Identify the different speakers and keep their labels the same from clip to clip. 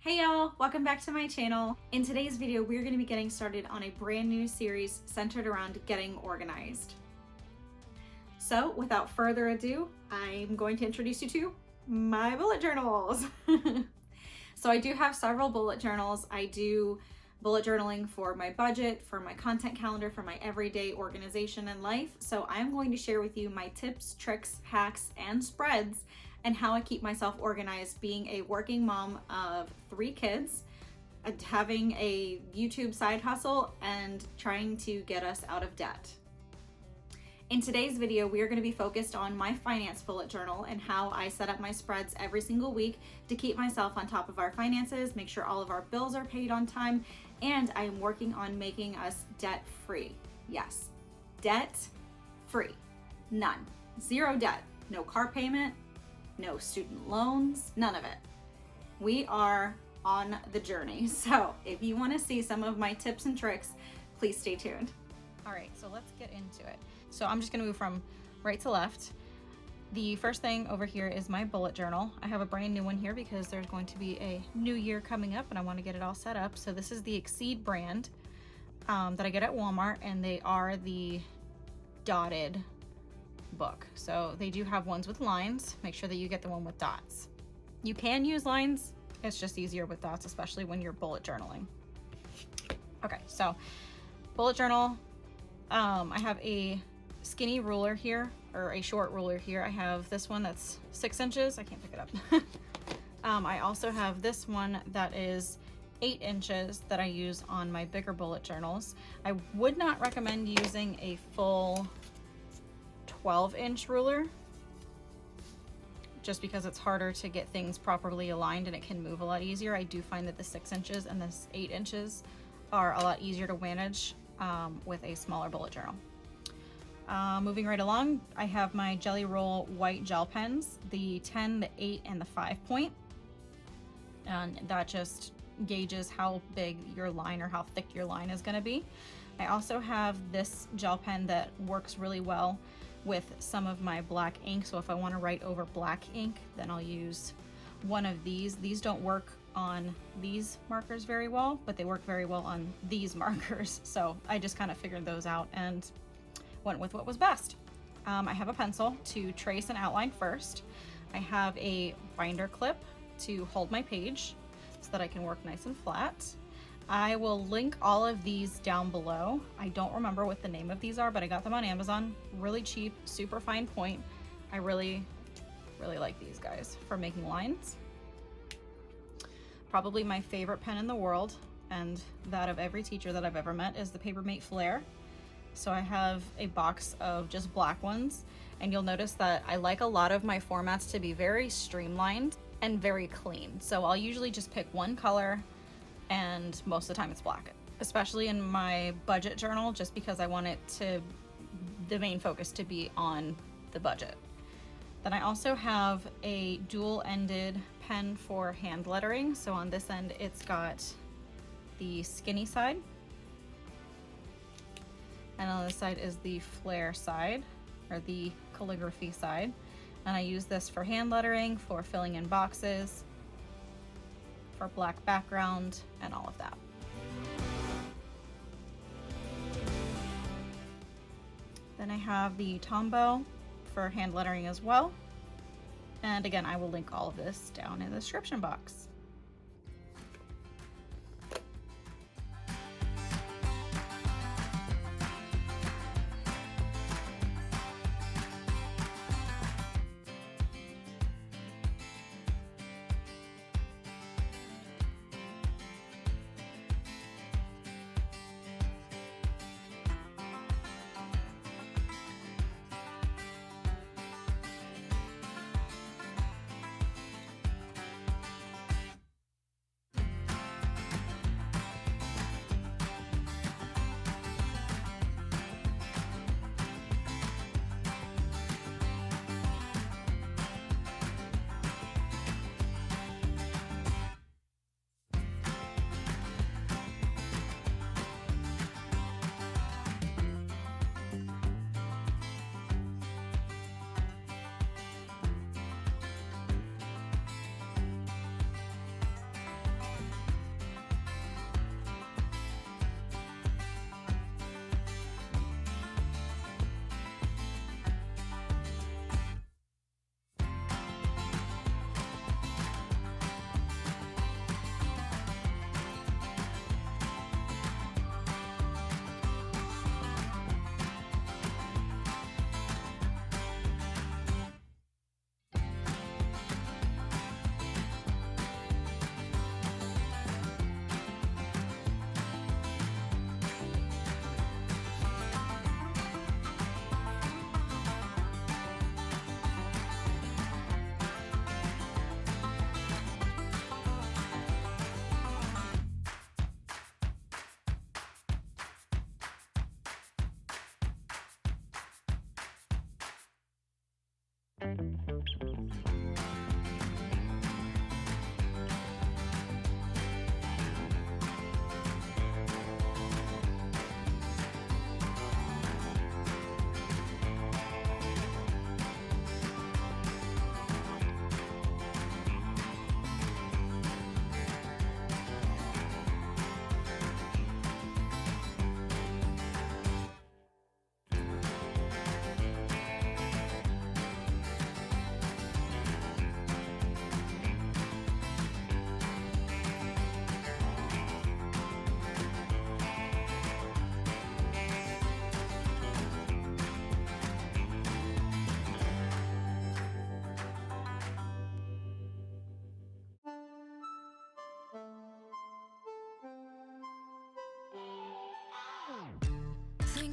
Speaker 1: Hey y'all, welcome back to my channel. In today's video, we're going to be getting started on a brand new series centered around getting organized. So without further ado, I'm going to introduce you to my bullet journals. So I do have several bullet journals. I do bullet journaling for my budget, for my content calendar, for my everyday organization and life. So I'm going to share with you my tips, tricks, hacks, and spreads and how I keep myself organized being a working mom of 3 kids, having a YouTube side hustle, and trying to get us out of debt. In today's video, we are going to be focused on my finance bullet journal and how I set up my spreads every single week to keep myself on top of our finances, make sure all of our bills are paid on time, and I am working on making us debt-free. Yes, debt-free. None. Zero debt. No car payment, no student loans, none of it. We are on the journey. So if you want to see some of my tips and tricks, please stay tuned.
Speaker 2: All right, so let's get into it. So I'm just gonna move from right to left. The first thing over here is my bullet journal. I have a brand new one here because there's going to be a new year coming up and I want to get it all set up. So this is the Exceed brand that I get at Walmart, and they are the dotted book. So they do have ones with lines. Make sure that you get the one with dots. You can use lines, it's just easier with dots, especially when you're bullet journaling. Okay, so bullet journal. I have a skinny ruler here, or a short ruler here. I have this one that's 6 inches. I can't pick it up. I also have this one that is 8 inches that I use on my bigger bullet journals. I would not recommend using a full 12-inch ruler just because it's harder to get things properly aligned and it can move a lot easier. I do find that the 6 inches and this 8 inches are a lot easier to manage with a smaller bullet journal. Moving right along, I have my Jelly Roll white gel pens, the 10, the 8, and the 5 point. And that just gauges how big your line or how thick your line is going to be. I also have this gel pen that works really well with some of my black ink. So if I want to write over black ink, then I'll use one of these. These don't work on these markers very well, but they work very well on these markers. So I just kind of figured those out and went with what was best. I have a pencil to trace and outline first. I have a binder clip to hold my page so that I can work nice and flat. I will link all of these down below. I don't remember what the name of these are, but I got them on Amazon. Really cheap, super fine point. I really like these guys for making lines. Probably my favorite pen in the world, and that of every teacher that I've ever met, is the Papermate Flare. So I have a box of just black ones, and you'll notice that I like a lot of my formats to be very streamlined and very clean. So I'll usually just pick one color, and most of the time it's black, especially in my budget journal, just because I want the main focus to be on the budget. Then I also have a dual-ended pen for hand lettering. So on this end, it's got the skinny side, and on this side is the flare side, or the calligraphy side. And I use this for hand lettering, for filling in boxes, for black background, and all of that. Then I have the Tombow for hand lettering as well. And again, I will link all of this down in the description box.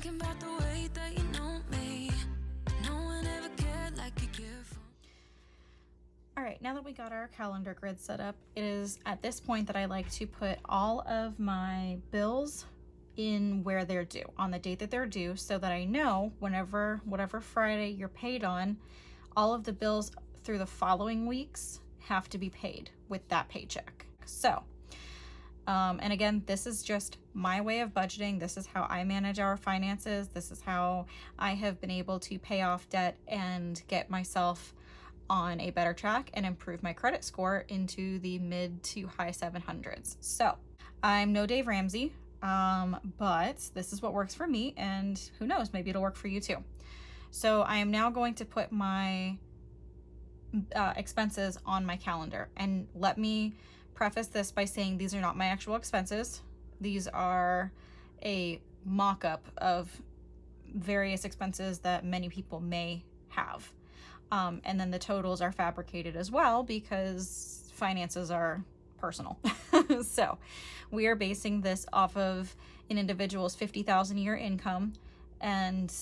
Speaker 3: Thinking about the way that you know me. No one ever cared like you care for.
Speaker 2: All right, now that we got our calendar grid set up, it is at this point that I like to put all of my bills in where they're due, on the date that they're due, so that I know whatever Friday you're paid on, all of the bills through the following weeks have to be paid with that paycheck. So, and again, this is just my way of budgeting. This is how I manage our finances. This is how I have been able to pay off debt and get myself on a better track and improve my credit score into the mid to high 700s. So I'm no Dave Ramsey, but this is what works for me, and who knows, maybe it'll work for you too. So I am now going to put my expenses on my calendar, and let me preface this by saying these are not my actual expenses. These are a mock-up of various expenses that many people may have. And then the totals are fabricated as well because finances are personal. So we are basing this off of an individual's 50,000 a year income and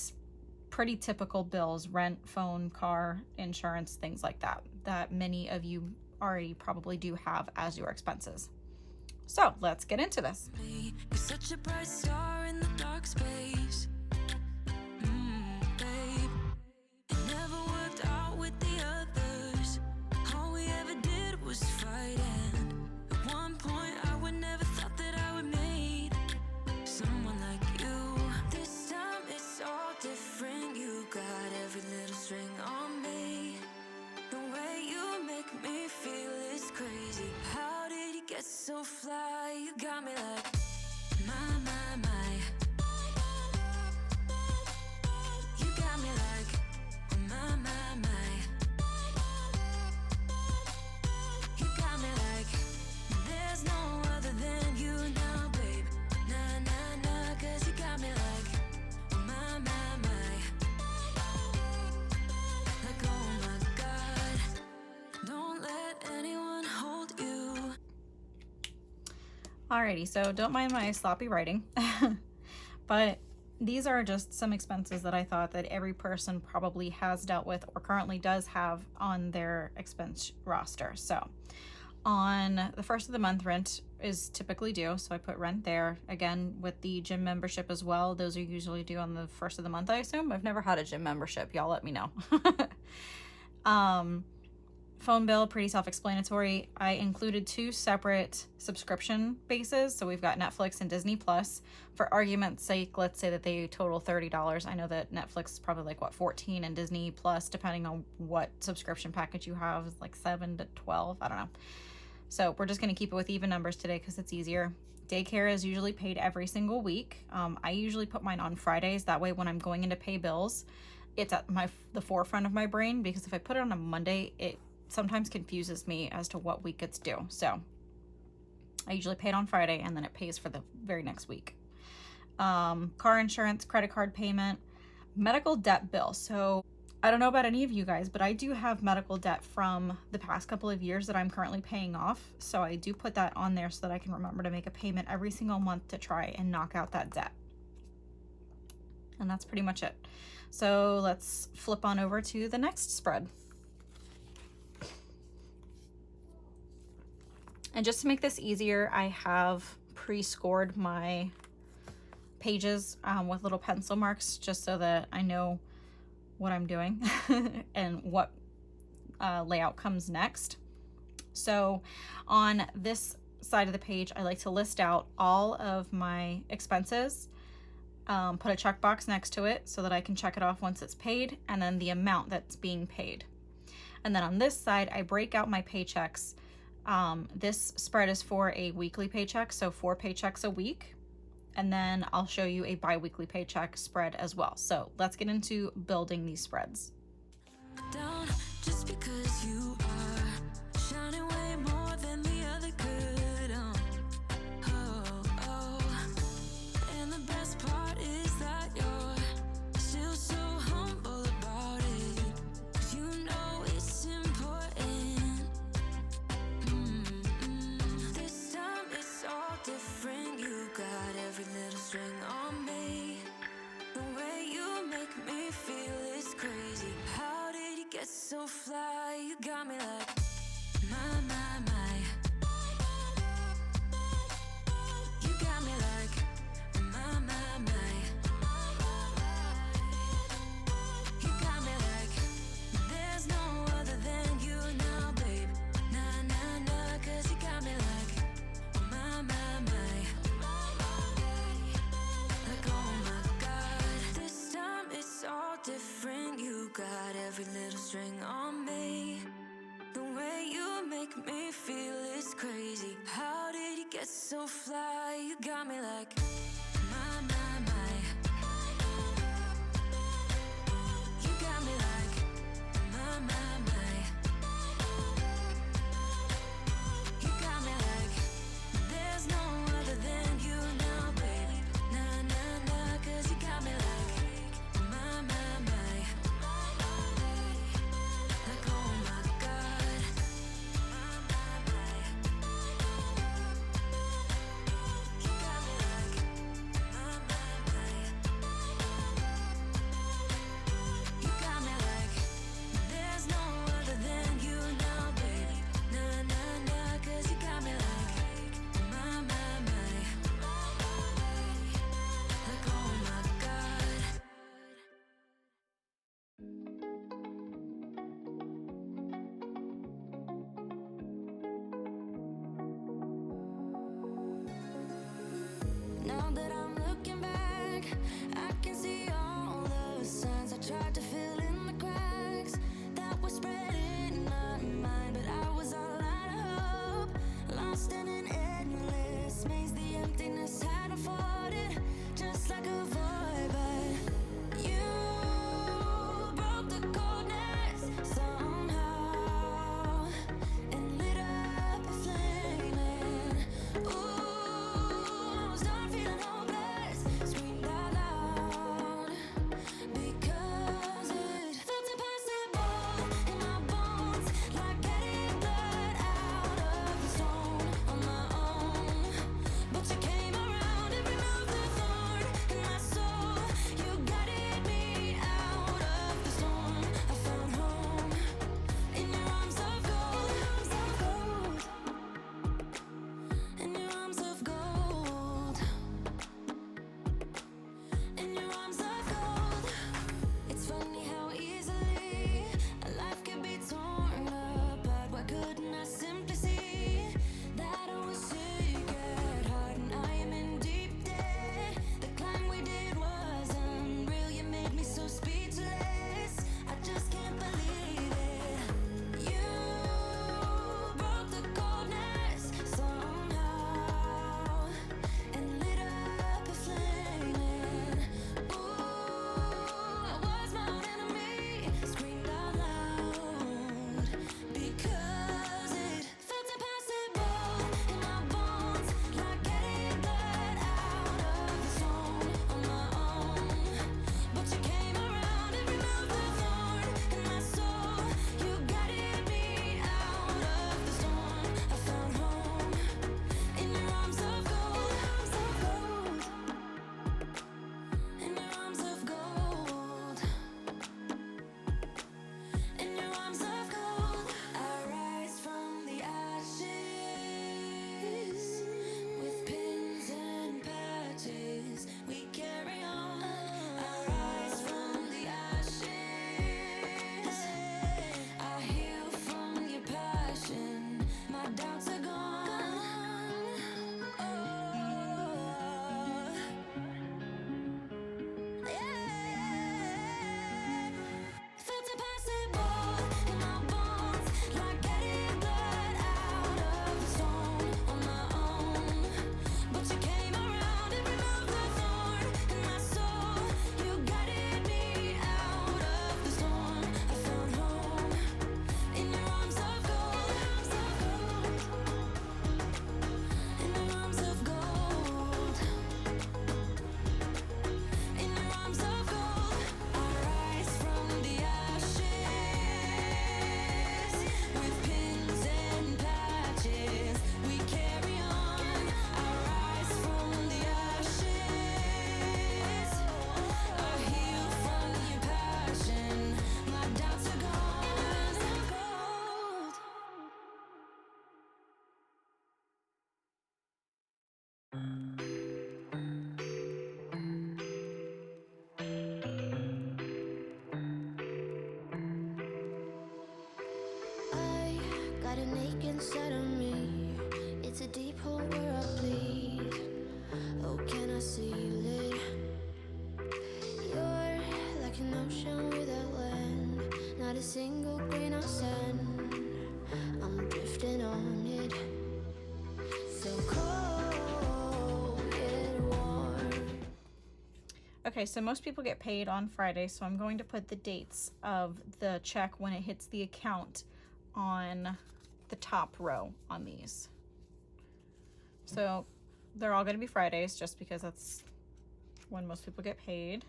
Speaker 2: pretty typical bills: rent, phone, car, insurance, things like that, that many of you already probably do have as your expenses. So let's get into this.
Speaker 3: You're such a bright star in the dark space. Babe, it never worked out with the others. All we ever did was fight, and at one point I would never thought that I would meet someone like you. This time it's all different. You got every little string on me. The way you make me feel is crazy. How did you get so fly? You got me like my. You got me like my. You got me like there's no other than you now, babe. Nah, 'cause you got me like my. Like, oh my God, don't let anyone hold you.
Speaker 2: Alrighty, so don't mind my sloppy writing, but these are just some expenses that I thought that every person probably has dealt with or currently does have on their expense roster. So on the first of the month, rent is typically due, so I put rent there. Again, with the gym membership as well, those are usually due on the first of the month, I assume. I've never had a gym membership. Y'all let me know. Phone bill, pretty self-explanatory. I included two separate subscription bases. So we've got Netflix and Disney Plus. For argument's sake, let's say that they total $30. I know that Netflix is probably like, what, 14, and Disney Plus, depending on what subscription package you have, is like 7 to 12. I don't know. So we're just going to keep it with even numbers today because it's easier. Daycare is usually paid every single week. I usually put mine on Fridays. That way when I'm going in to pay bills, it's at the forefront of my brain, because if I put it on a Monday, it sometimes confuses me as to what week it's due. So I usually pay it on Friday, and then it pays for the very next week. Car insurance, credit card payment, medical debt bill. So I don't know about any of you guys, but I do have medical debt from the past couple of years that I'm currently paying off. So I do put that on there so that I can remember to make a payment every single month to try and knock out that debt. And that's pretty much it. So let's flip on over to the next spread. And just to make this easier, I have pre-scored my pages with little pencil marks, just so that I know what I'm doing and what layout comes next. So on this side of the page, I like to list out all of my expenses, put a checkbox next to it so that I can check it off once it's paid, and then the amount that's being paid. And then on this side, I break out my paychecks. This spread is for a weekly paycheck, so 4 paychecks a week. And then I'll show you a bi-weekly paycheck spread as well. So let's get into building these spreads.
Speaker 3: Down just because you are shining way more than the other could. And the best part is that you're still so humble about it. 'Cause you know it's important. This time it's all different. You got every little string on me. so fly, you got me like my. You got me like my. You got me like there's no other than you now, baby. Nah, 'cause you got me like my. Like oh my God, my. You got me like my. You got me like there's no other than you now, baby. Nah, 'cause you got me like my. Like oh my God. Now that I'm looking back, I can see all the signs I tried to fill in the cracks that were spread in my mind, but I was all out of hope, lost in an endless maze. The emptiness had unfolded just like a void, but you broke the coldness somehow and lit up a flame. Ooh, I was done feeling hopeless, screamed out loud because it felt impossible in my bones, like getting blood out of the stone on my own. But you came around and removed the thorn in my soul. You guided me out of the storm. I found home in your arms of gold, in your arms of gold, in your arms of gold. It's funny how easily a life can be torn apart. Why couldn't I simply see that I was sick at heart and I am in deep debt? The climb we did was unreal. You made me so speechless. I just can't believe it. You broke the coldness somehow and lit up a flame. Ooh, I was my own enemy, screamed out loud because it felt impossible in my bones, like getting blood out of the stone on my own. But you came around and removed the thorn in my soul. You guided me out of the storm. I found home in your arms of gold, in your arms of gold, in your arms of gold. I rise from the ashes with pins and patches. We carry on. I rise from the ashes. I heal from your passion. My doubts are gone. Oh, yeah. Felt impossible in my bones, like getting blood out of the stone on my own. But you came around and removed the thorn in my soul. You guided me out of the storm. I found home in your arms of gold, in your arms of gold, in your arms of gold. I rise from the ashes with pins and patches. We carry on. I rise from the ashes. I heal from your passion. My doubts are gone. I got an ache inside of me. It's a deep hole where I bleed. Oh, can I seal it? You're like an ocean without land, not a single grain of sand. I'm drifting on it, so cold.
Speaker 2: Okay, so most people get paid on Friday, so I'm going to put the dates of the check when it hits the account on the top row on these. So they're all going to be Fridays just because that's when most people get paid.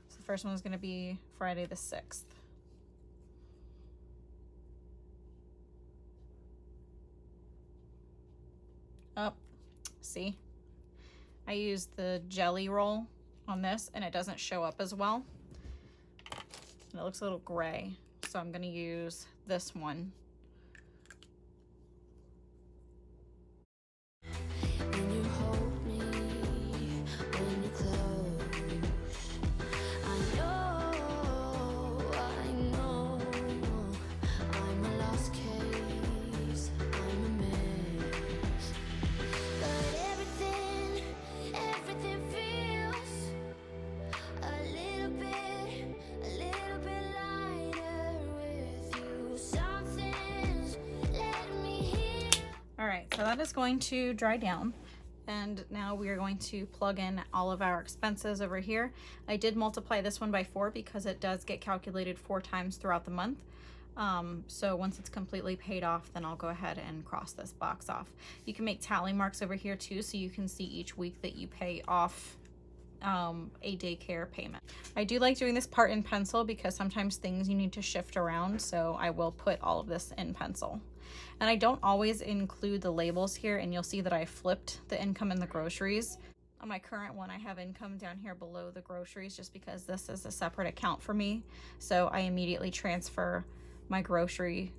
Speaker 2: So the first one is going to be Friday the 6th. Oh, see? I used the jelly roll on this and it doesn't show up as well. And it looks a little gray. So I'm going to use this one.
Speaker 3: When you hold me, when you're close, I know, I'm a lost case, I'm a mess. But everything feels a little bit lighter with you. Something's letting me hear.
Speaker 2: All right, so that is going to dry down. And now we are going to plug in all of our expenses over here. I did multiply this one by 4 because it does get calculated 4 times throughout the month. So once it's completely paid off, then I'll go ahead and cross this box off. You can make tally marks over here too, so you can see each week that you pay off a daycare payment. I do like doing this part in pencil because sometimes things you need to shift around, so I will put all of this in pencil. And I don't always include the labels here, and you'll see that I flipped the income and the groceries. On my current one, I have income down here below the groceries just because this is a separate account for me. So I immediately transfer my grocery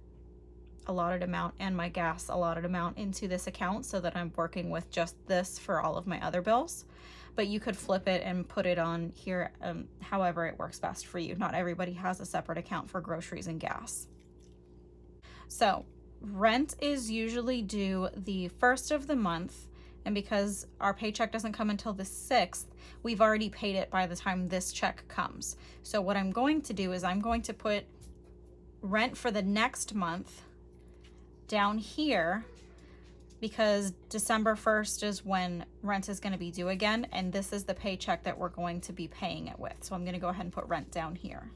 Speaker 2: allotted amount and my gas allotted amount into this account so that I'm working with just this for all of my other bills. But you could flip it and put it on here however it works best for you. Not everybody has a separate account for groceries and gas. So rent is usually due the 1st of the month, and because our paycheck doesn't come until the 6th, we've already paid it by the time this check comes. So what I'm going to do is I'm going to put rent for the next month down here because December 1st is when rent is going to be due again, and this is the paycheck that we're going to be paying it with. So I'm going to go ahead and put rent down here.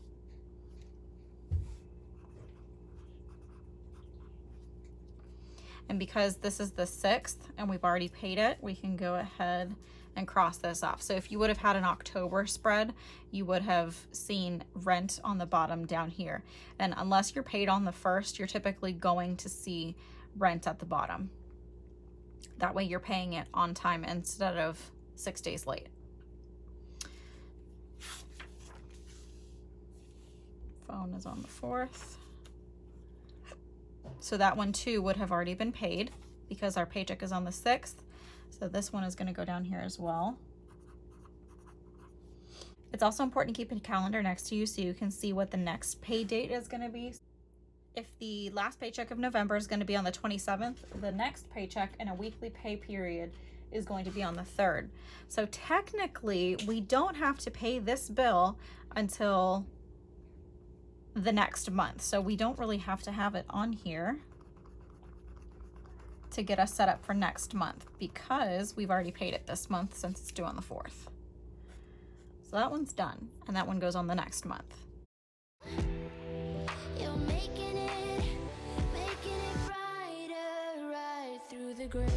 Speaker 2: And because this is the 6th and we've already paid it, we can go ahead and cross this off. So if you would have had an October spread, you would have seen rent on the bottom down here. And unless you're paid on the 1st, you're typically going to see rent at the bottom. That way you're paying it on time instead of 6 days late. Phone is on the 4th. So that one too would have already been paid because our paycheck is on the 6th. So this one is going to go down here as well. It's also important to keep a calendar next to you so you can see what the next pay date is going to be. If the last paycheck of November is going to be on the 27th, the next paycheck in a weekly pay period is going to be on the 3rd. So technically, we don't have to pay this bill until the next month. So we don't really have to have it on here to get us set up for next month because we've already paid it this month since it's due on the 4th. So that one's done, and that one goes on the next month.
Speaker 3: You're making it brighter right through the gray.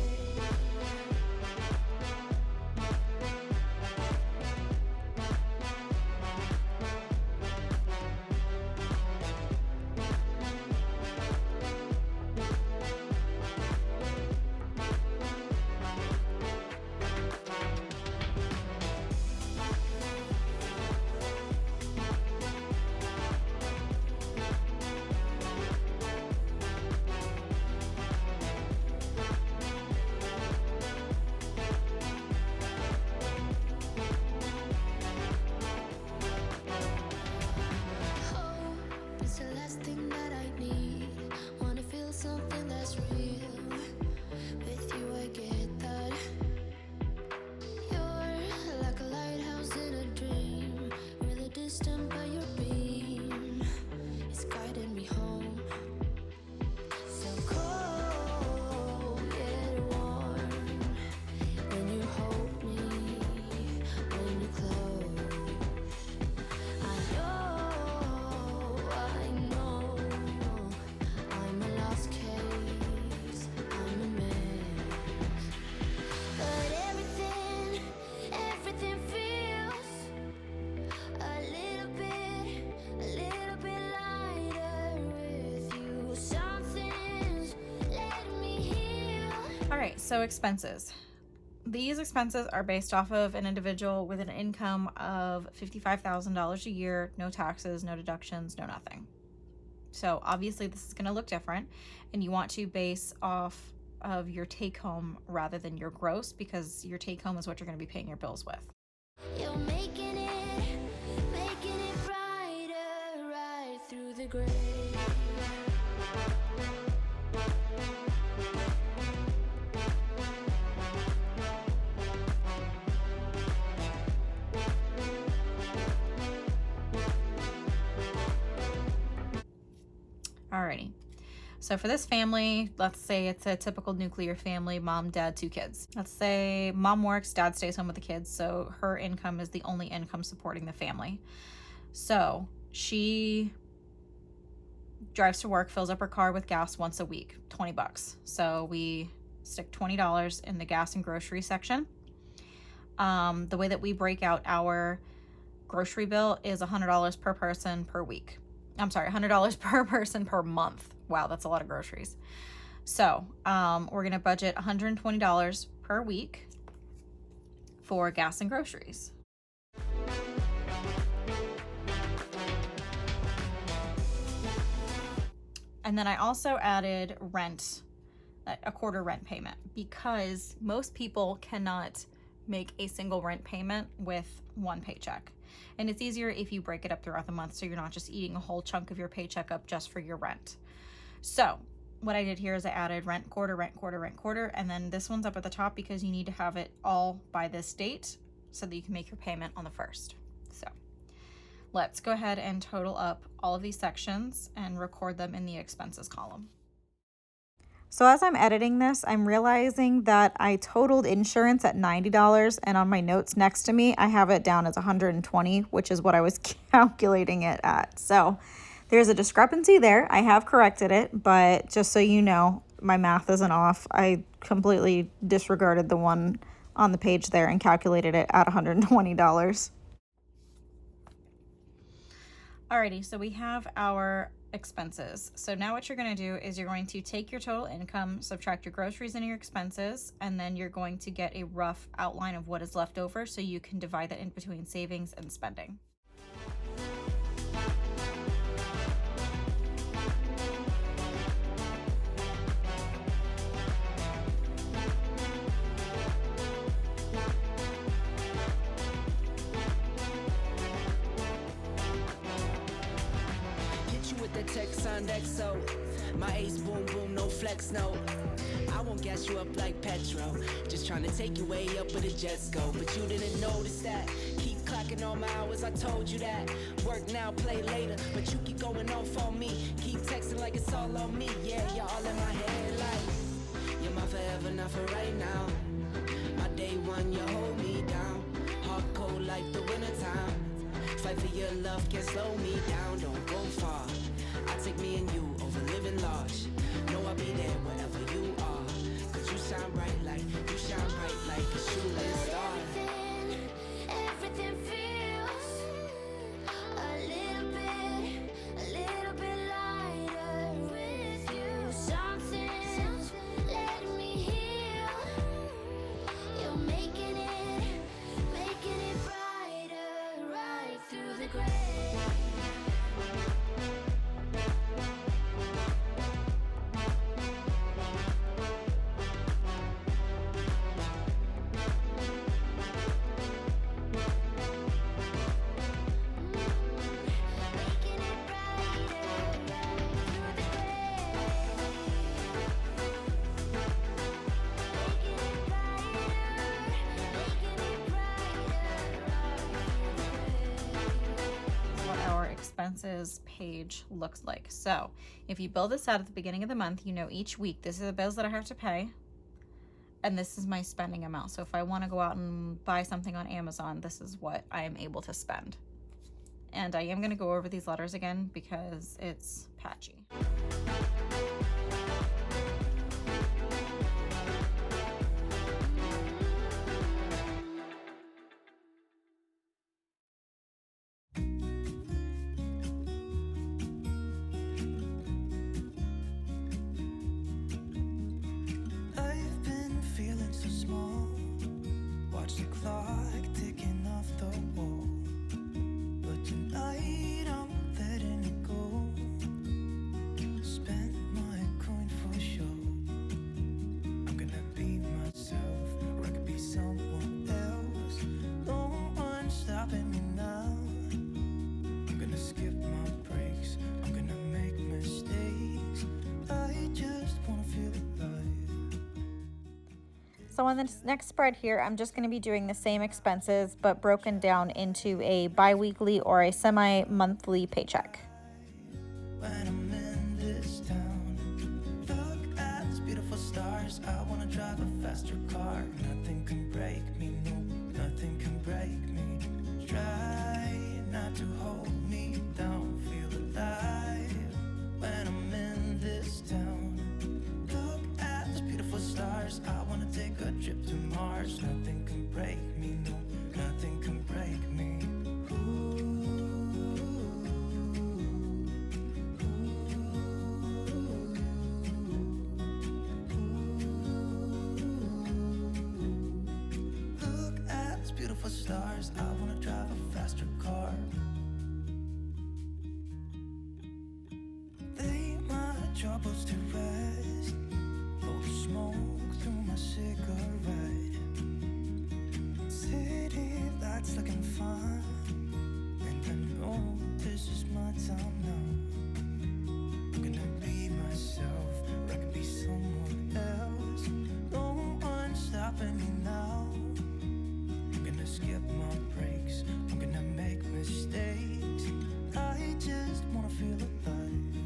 Speaker 2: so expenses. These expenses are based off of an individual with an income of $55,000 a year, no taxes, no deductions, no nothing. So obviously this is going to look different, and you want to base off of your take home rather than your gross, because your take home is what you're going to be paying your bills with.
Speaker 3: You're making it brighter right through the gray.
Speaker 2: Alrighty. So for this family, let's say it's a typical nuclear family, mom, dad, 2 kids. Let's say mom works, dad stays home with the kids, so her income is the only income supporting the family. So she drives to work, fills up her car with gas once a week, 20 bucks. So we stick $20 in the gas and grocery section. The way that we break out our grocery bill is $100 per person per week. I'm sorry, $100 per person per month. Wow, that's a lot of groceries. So we're going to budget $120 per week for gas and groceries. And then I also added rent, a quarter rent payment, because most people cannot make a single rent payment with one paycheck. And it's easier if you break it up throughout the month, so you're not just eating a whole chunk of your paycheck up just for your rent. So what I did here is I added rent quarter, and then this one's up at the top because you need to have it all by this date so that you can make your payment on the 1st. So let's go ahead and total up all of these sections and record them in the expenses column.
Speaker 1: So as I'm editing this, I'm realizing that I totaled insurance at $90, and on my notes next to me, I have it down as $120, which is what I was calculating it at. So there's a discrepancy there. I have corrected it, but just so you know, my math isn't off. I completely disregarded the one on the page there and calculated it at $120.
Speaker 2: Alrighty, so we have our expenses. So now what you're going to do is you're going to take your total income, subtract your groceries and your expenses, and then you're going to get a rough outline of what is left over so you can divide that in between savings and spending.
Speaker 3: XO. My ace boom boom, no flex, no. I won't gas you up like petrol. Just trying to take you way up where the jets go. But you didn't notice that. Keep clocking all my hours, I told you that. Work now, play later. But you keep going off on me. Keep texting like it's all on me. Yeah, you're all in my head like you're my forever, not for right now. My day one, you hold me down. Hard cold like the wintertime. Fight for your love, can't slow me down. Don't go far. I take me and you over living large. Know I'll be there wherever you are. Cause you shine bright like a shooting star.
Speaker 4: Everything feels a little bit lighter with you. Something's letting me heal. You're making it brighter right through the gray.
Speaker 2: Expenses page looks like. So if you build this out at the beginning of the month, you know each week this is the bills that I have to pay and this is my spending amount. So if I want to go out and buy something on Amazon, this is what I am able to spend. And I am going to go over these letters again because it's patchy. So on this next spread here, I'm just going to be doing the same expenses, but broken down into a bi-weekly or a semi-monthly paycheck.
Speaker 3: When I'm in this town, look at these beautiful stars. I wanna drive a faster car. Nothing can break me, no, nothing can break me. Try not to hold me down, feel alive. When I'm in this town, look at these beautiful stars. I wanna take a trip to Mars. Nothing can break me, no, nothing can break me. Stars, I wanna drive a faster car. Lay my troubles to rest, blow the smoke through my cigarette. City lights looking fine, and I know this is my time now. I'm gonna be myself, or I could be someone else. No one's stopping me now. Skip my breaks, I'm gonna make mistakes. I just wanna feel alive.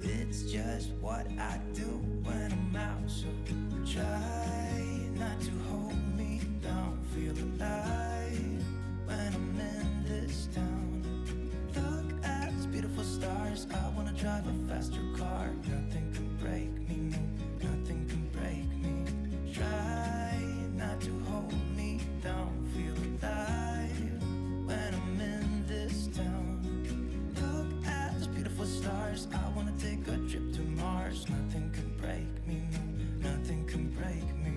Speaker 3: It's just what I do when I'm out. So try not to hold me down, feel alive. When I'm in this town, look at these beautiful stars. I wanna drive a faster car. Nothing can break me, no, nothing can break me. Try not to hold me down, feel alive. When I'm in this town, look at these beautiful stars. I wanna take a trip to Mars. Nothing can break me, no, nothing can break me.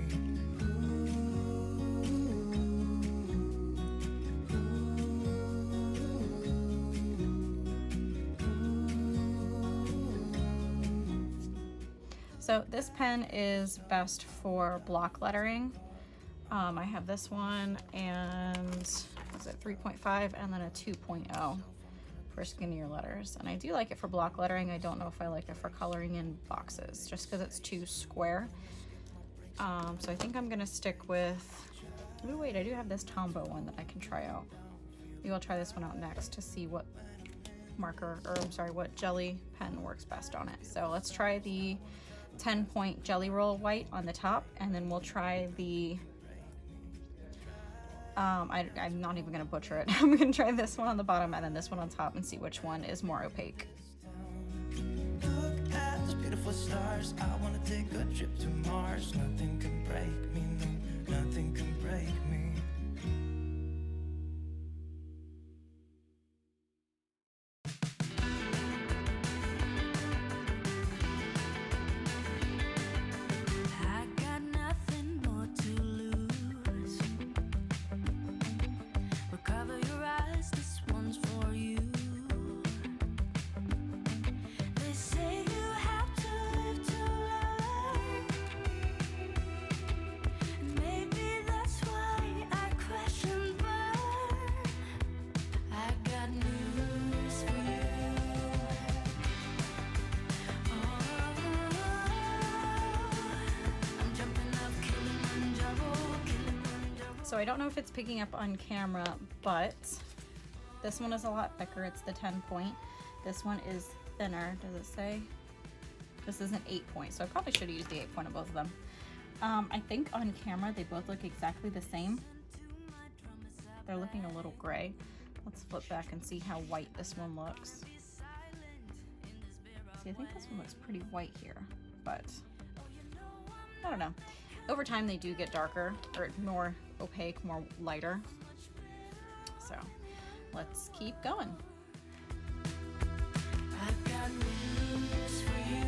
Speaker 2: So this pen is best for block lettering. I have this one and is it 3.5 and then a 2.0 for skinnier letters. And I do like it for block lettering. I don't know if I like it for coloring in boxes just because it's too square. So I think I'm gonna stick with, oh wait, I do have this Tombow one that I can try out. Maybe I'll try this one out next to see what marker, or I'm sorry, what jelly pen works best on it. So let's try the 10-point Jelly Roll white on the top, and then we'll try the I'm not even gonna butcher it. I'm gonna try this one on the bottom and then this one on top and see which one is more opaque.
Speaker 3: Look at those beautiful stars. I wanna take a trip to Mars. Nothing can break me, no, nothing can break me. I got nothing more to lose. But cover your eyes, this one's for you. They say you have to live to learn. And maybe that's why I crash and burn. I got news for you. I'm jumping up Kilimanjaro, Kilimanjaro.
Speaker 2: So I don't know if it's picking up on camera, but this one is a lot thicker. It's the 10-point. This one is thinner. Does it say? This is an 8-point, so I probably should have used the 8-point of both of them. I think on camera they both look exactly the same. They're looking a little gray. Let's flip back and see how white this one looks. See, I think this one looks pretty white here, but I don't know. Over time they do get darker, or more opaque, more lighter. So let's keep going.
Speaker 3: I've got news for you.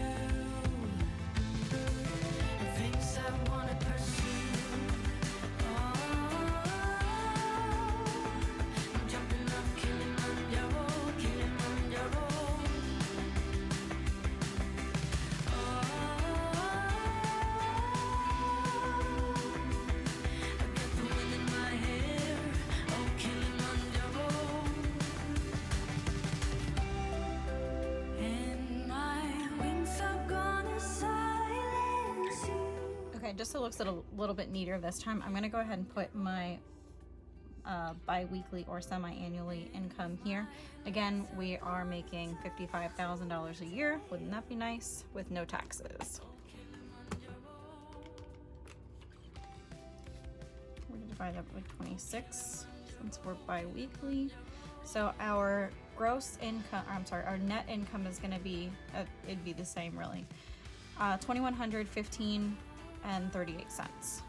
Speaker 3: The things I wanna pursue. I'm jumping up Kilimanjaro, Kilimanjaro. I got the wind in my hair, oh Kilimanjaro.
Speaker 2: just so it looks a little bit neater this time, I'm gonna go ahead and put my bi-weekly or semi-annually income here. Again, we are making $55,000 a year. Wouldn't that be nice? With no taxes. We're gonna divide that by 26 since we're bi-weekly. So our gross income, our net income is gonna be, it'd be the same really. $2,115 and 38 cents.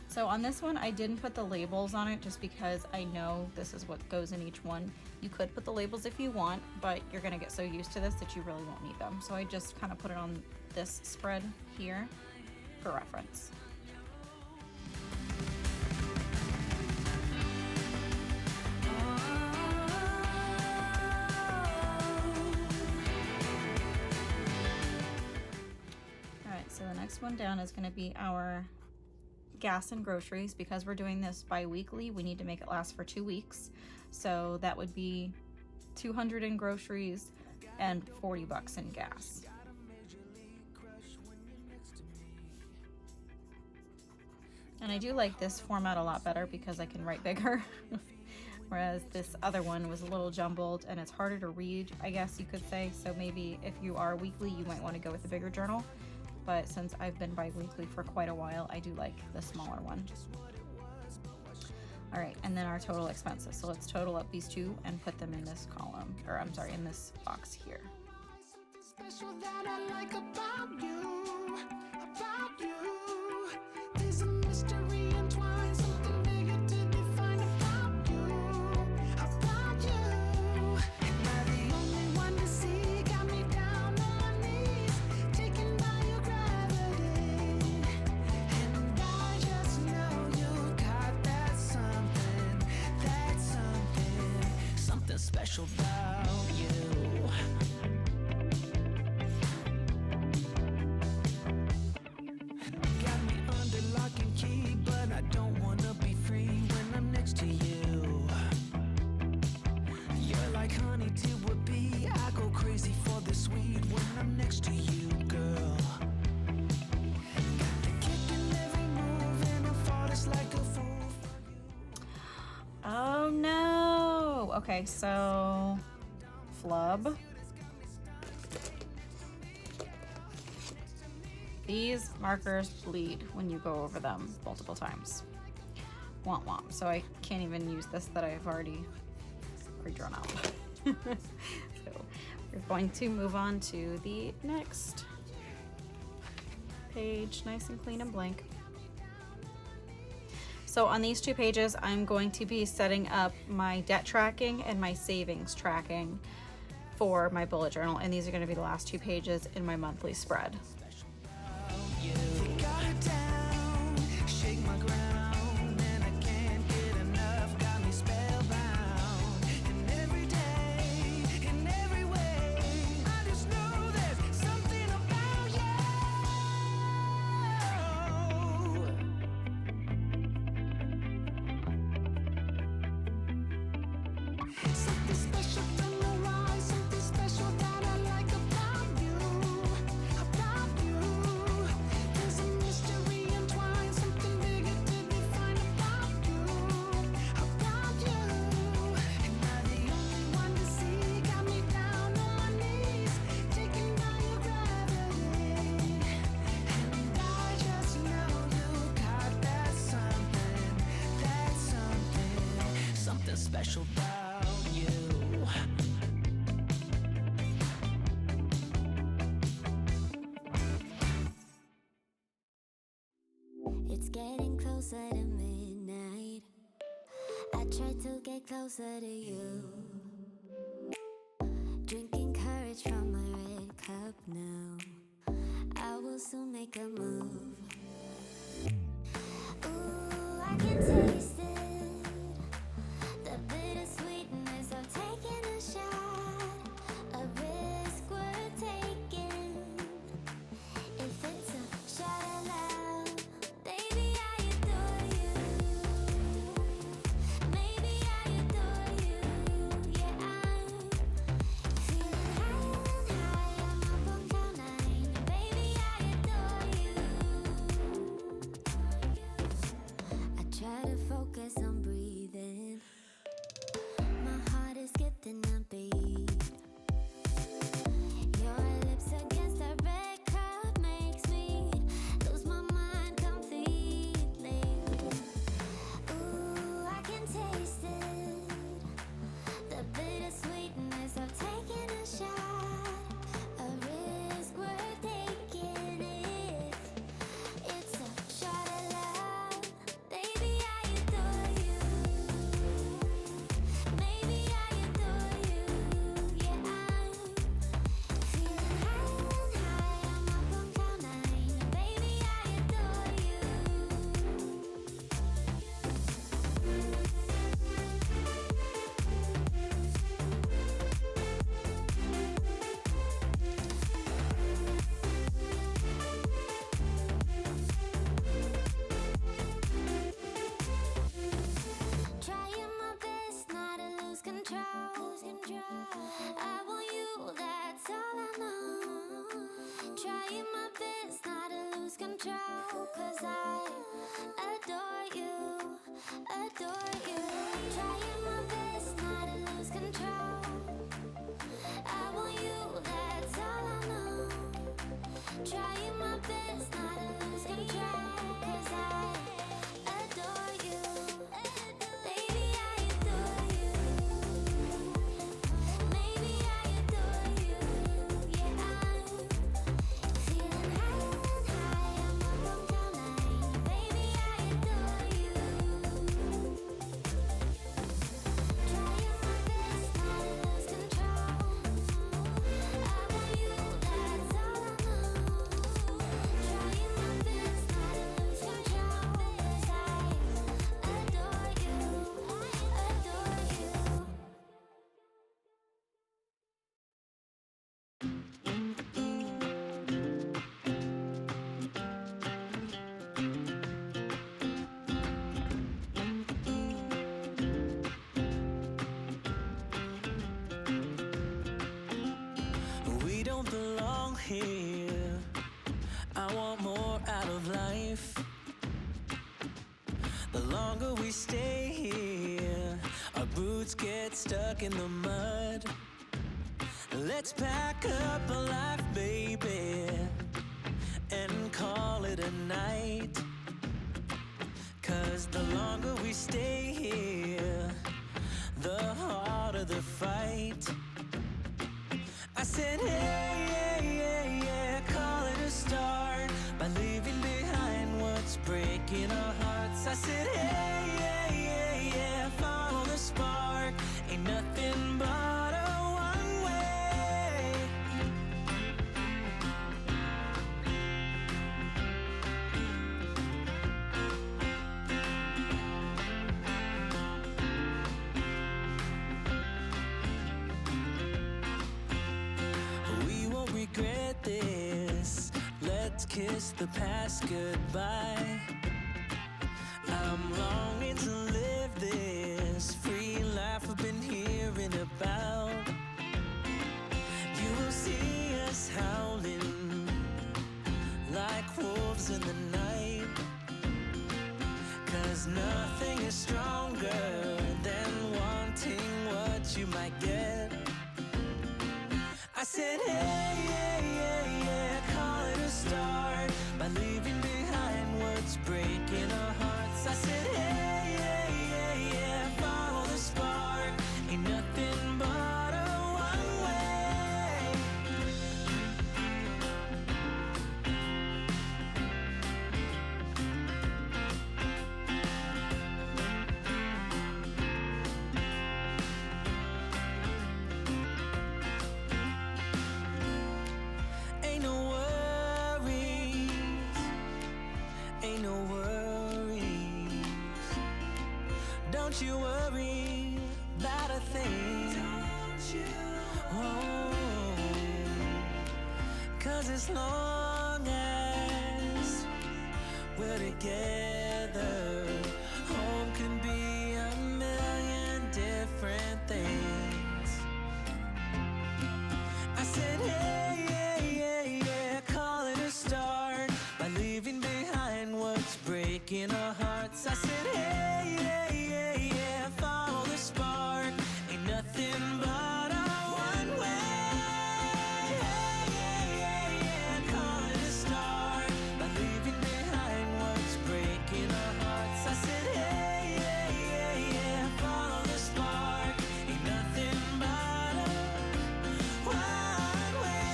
Speaker 2: So on this one, I didn't put the labels on it just because I know this is what goes in each one. You could put the labels if you want, but you're gonna get so used to this that you really won't need them. So I just kind of put it on this spread here for reference. All right, so the next one down is gonna be our gas and groceries. Because we're doing this bi-weekly, we need to make it last for 2 weeks. So that would be $200 in groceries and $40 in gas. And I do like this format a lot better because I can write bigger. Whereas this other one was a little jumbled and it's harder to read, I guess you could say. So maybe if you are weekly, you might want to go with a bigger journal. But since I've been bi-weekly for quite a while, I do like the smaller one. All right, and then our total expenses. So let's total up these two and put them in this column, or I'm sorry, in this box here.
Speaker 3: Special that I like about you, about you. There's a mystery entwined, something bigger to define about you. Am I the only one to see? Got me down on my knees, taken by your gravity. And I just know you got that something special about you. Got me under lock and key, but I don't wanna be free when I'm next to you. You're like honey to a bee. I go crazy for the sweet when I'm next to you, girl. Got the kick in every move, and I fought it's like a fool for you.
Speaker 2: Oh no! Okay, so flub. These markers bleed when you go over them multiple times. Womp womp. So I can't even use this that I've already pre-drawn out. So we're going to move on to the next page, nice and clean and blank. So on these 2 pages, I'm going to be setting up my debt tracking and my savings tracking for my bullet journal. And these are going to be the last 2 pages in my monthly spread.
Speaker 3: You got it down, shake my ground, and I can't get enough, got me spellbound. And every day, in every way, I just know there's something about you. Something special from your eyes, something special that I like about you, about you. There's a mystery entwined, something bigger to define about you. Am I the only one to see? Got me down on my knees, taken by your gravity. And I just know you got that something special about you.
Speaker 4: It's getting closer to midnight. I try to get closer to you. Drinking courage from my red cup now. I will soon make a move. Ooh, I can taste it. The bittersweetness of taking a shot. A risk worth taking. If it's a shot of love, baby, I adore you. Maybe I adore you. Yeah, I'm feeling higher and higher. I'm up on cloud 9. Baby, I adore you. 'cause I adore you, adore you. Trying my best not to lose control. I want you, that's all I know. Trying my best not to lose control, 'cause I adore you. Baby, I adore you. Maybe I adore you. Yeah, I'm feeling higher and higher, I'm up on cloud nine. Baby, I adore you. Trying my best not to lose control. I want you, that's all I know. Trying my best not to lose control, 'cause I adore you, adore you.
Speaker 3: We don't belong here. I want more out of life. The longer we stay here, our boots get stuck in the mud. Let's pack up a life, baby, and call it a night. 'Cause the longer we stay here, the harder the fight. I said, hey, yeah, yeah, yeah, call it a start by leaving behind what's breaking our hearts. I said, hey, yeah, yeah, yeah, follow the spark. Ain't nothing but a one way. We won't regret this. Let's kiss the past goodbye. I'm longing to live this free life I've been hearing about. You will see us howling like wolves in the night. 'Cause nothing is stronger than wanting what you might get. I said, hey, yeah, yeah, yeah, call it a start by leaving behind what's breaking our hearts. I said, hey, yeah, yeah, yeah, follow the spark. Ain't nothing but a one way. Ain't no worries, ain't no worries. Don't you worry about a thing. Don't you? Oh, 'cause as long as we're together, home can be a million different things. I said, hey, yeah, yeah, yeah, call it a start by leaving behind what's breaking our hearts. I said, hey, yeah, yeah, yeah, follow the spark. Ain't nothing but a one way. Yeah, yeah, yeah, yeah, call it a start by leaving behind what's breaking our hearts. I said, hey, yeah, yeah, yeah, follow the spark. Ain't nothing but a one way.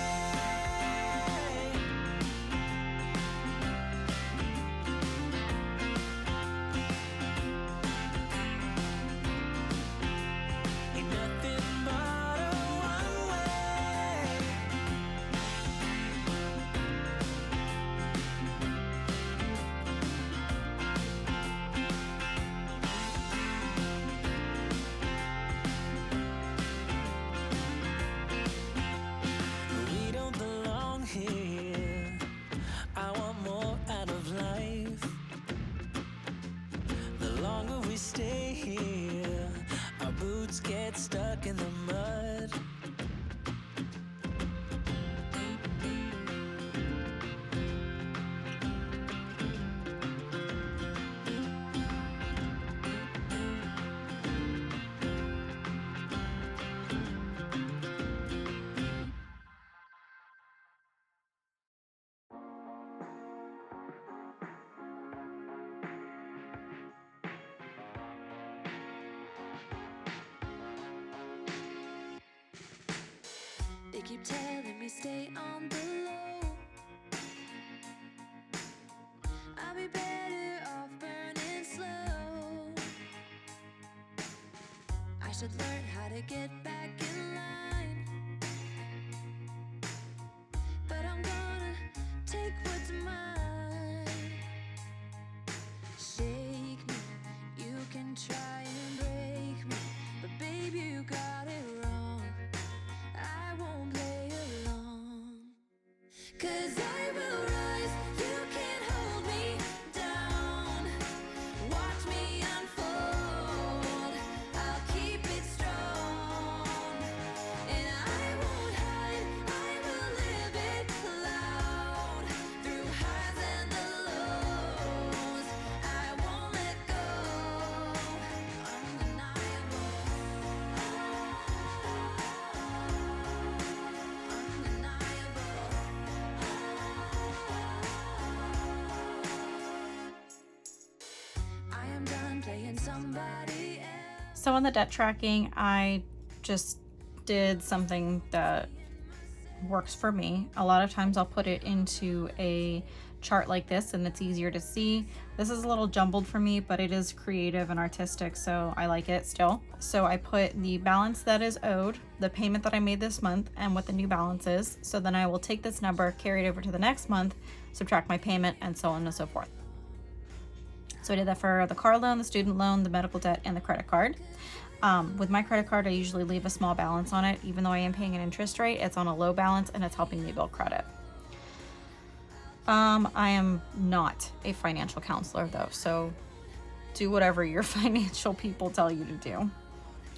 Speaker 3: keep telling me stay on the low. I'll be better off burning slow. I should learn how to get back in line, but I'm gonna take what's mine. Shake me, you can try and break me, but baby, you got it wrong. I won't play along, 'cause I will rise, you can't hold me down. Watch me unfold, I'll keep it strong. And I won't hide, I will live it loud. Through highs and the lows, I won't let go. Undeniable. I am done playing somebody else.
Speaker 2: So on the debt tracking, I just did something that works for me. A lot of times I'll put it into a chart like this and it's easier to see. This is a little jumbled for me, but it is creative and artistic, so I like it still. So I put the balance that is owed, the payment that I made this month, and what the new balance is. So then I will take this number, carry it over to the next month, subtract my payment, and so on and so forth. So I did that for the car loan, the student loan, the medical debt, and the credit card. With my credit card, I usually leave a small balance on it. Even though I am paying an interest rate, it's on a low balance and it's helping me build credit. I am not a financial counselor though, so do whatever your financial people tell you to do.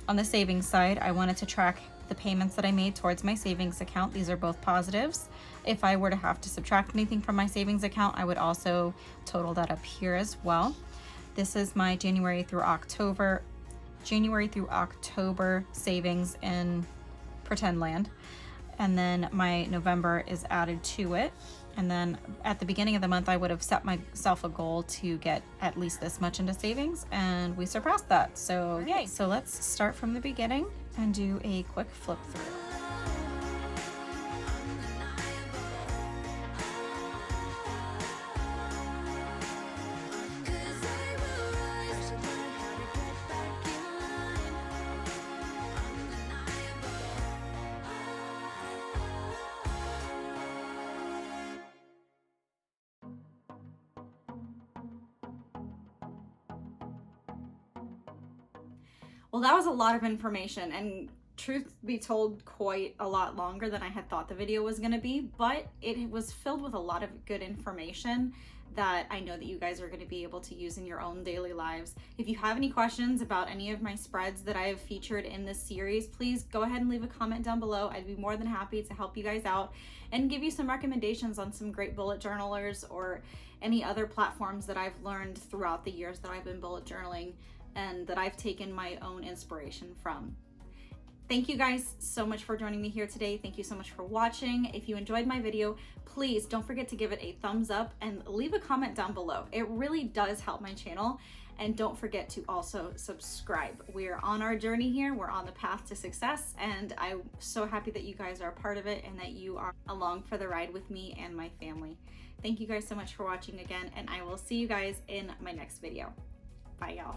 Speaker 2: On the savings side, I wanted to track the payments that I made towards my savings account. These are both positives. If I were to have to subtract anything from my savings account, I would also total that up here as well. This is my January through October savings in pretend land, and then my November is added to it. And then at the beginning of the month, I would have set myself a goal to get at least this much into savings, and we surpassed that, so yay. So let's start from the beginning and do a quick flip through.
Speaker 1: Well, that was a lot of information, and truth be told, quite a lot longer than I had thought the video was going to be, but it was filled with a lot of good information that I know that you guys are going to be able to use in your own daily lives. If you have any questions about any of my spreads that I have featured in this series, please go ahead and leave a comment down below. I'd be more than happy to help you guys out and give you some recommendations on some great bullet journalers or any other platforms that I've learned throughout the years that I've been bullet journaling and that I've taken my own inspiration from. Thank you guys so much for joining me here today. Thank you so much for watching. If you enjoyed my video, please don't forget to give it a thumbs up and leave a comment down below. It really does help my channel. And don't forget to also subscribe. We're on our journey here. We're on the path to success, and I'm so happy that you guys are a part of it and that you are along for the ride with me and my family. Thank you guys so much for watching again, and I will see you guys in my next video. Bye, y'all.